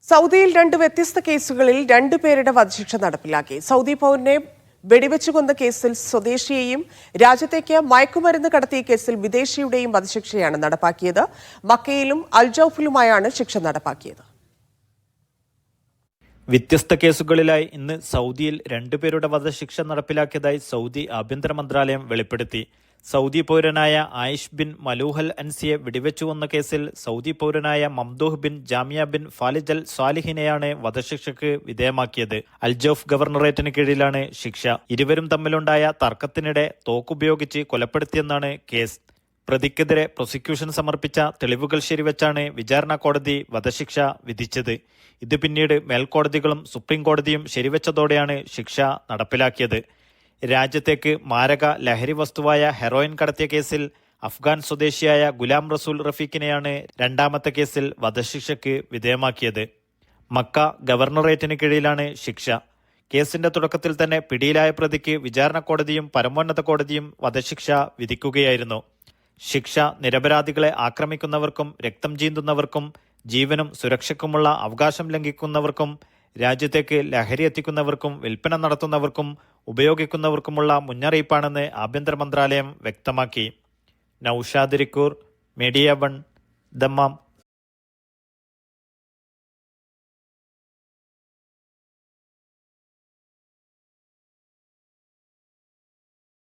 സൗദിയിൽ രണ്ട് വ്യത്യസ്ത കേസുകളിൽ രണ്ടുപേരുടെ വധശിക്ഷ നടപ്പിലാക്കി. സൗദി പൗരനെ വെടിവെച്ചു കൊന്ന കേസിൽ സ്വദേശിയെയും രാജ്യത്തേക്ക് മയക്കുമരുന്ന് കടത്തിയ കേസിൽ വിദേശിയുടെയും വധശിക്ഷയാണ് നടപ്പാക്കിയത്. മക്കയിലും അൽജൌഫിലുമായാണ് ശിക്ഷ നടപ്പാക്കിയത്. വ്യത്യസ്ത കേസുകളിലായി ഇന്ന് സൗദിയിൽ രണ്ടുപേരുടെ വധശിക്ഷ നടപ്പിലാക്കിയതായി സൗദി ആഭ്യന്തര മന്ത്രാലയം വെളിപ്പെടുത്തി. സൗദി പൗരനായ ആയിഷ് ബിൻ മലൂഹൽ അൻസിയെ വെടിവെച്ചു കൊന്ന കേസിൽ സൗദി പൗരനായ Mamdouh bin Jamia bin Falij al സ്വാലിഹിനെയാണ് വധശിക്ഷയ്ക്ക് വിധേയമാക്കിയത്. അൽജൌഫ് ഗവർണറേറ്റിന് കീഴിലാണ് ശിക്ഷ. ഇരുവരും തമ്മിലുണ്ടായ തർക്കത്തിനിടെ തോക്കുപയോഗിച്ച് കൊലപ്പെടുത്തിയെന്നാണ് കേസ്. പ്രതിക്കെതിരെ പ്രോസിക്യൂഷൻ സമർപ്പിച്ച തെളിവുകൾ ശരിവെച്ചാണ് വിചാരണ കോടതി വധശിക്ഷ വിധിച്ചത്. ഇത് പിന്നീട് മേൽക്കോടതികളും സുപ്രീം കോടതിയും ശരിവെച്ചതോടെയാണ് ശിക്ഷ നടപ്പിലാക്കിയത്. രാജ്യത്തേക്ക് മാരക ലഹരി വസ്തുവായ ഹെറോയിൻ കടത്തിയ കേസിൽ അഫ്ഗാൻ സ്വദേശിയായ ഗുലാം റസൂൽ റഫീഖിനെയാണ് രണ്ടാമത്തെ കേസിൽ വധശിക്ഷയ്ക്ക് വിധേയമാക്കിയത്. മക്ക ഗവർണറേറ്റിന് കീഴിലാണ് ശിക്ഷ. കേസിന്റെ തുടക്കത്തിൽ തന്നെ പിടിയിലായ പ്രതിക്ക് വിചാരണ കോടതിയും പരമോന്നത കോടതിയും വധശിക്ഷ വിധിക്കുകയായിരുന്നു. ശിക്ഷ നിരപരാധികളെ ആക്രമിക്കുന്നവർക്കും രക്തം ചീന്തുന്നവർക്കും ജീവനും സുരക്ഷയ്ക്കുമുള്ള അവകാശം ലംഘിക്കുന്നവർക്കും രാജ്യത്തേക്ക് ലഹരി എത്തിക്കുന്നവർക്കും വിൽപ്പന നടത്തുന്നവർക്കും ഉപയോഗിക്കുന്നവർക്കുമുള്ള മുന്നറിയിപ്പാണെന്ന് ആഭ്യന്തര മന്ത്രാലയം വ്യക്തമാക്കി. Naushad Rikkur, media 1, Dammam.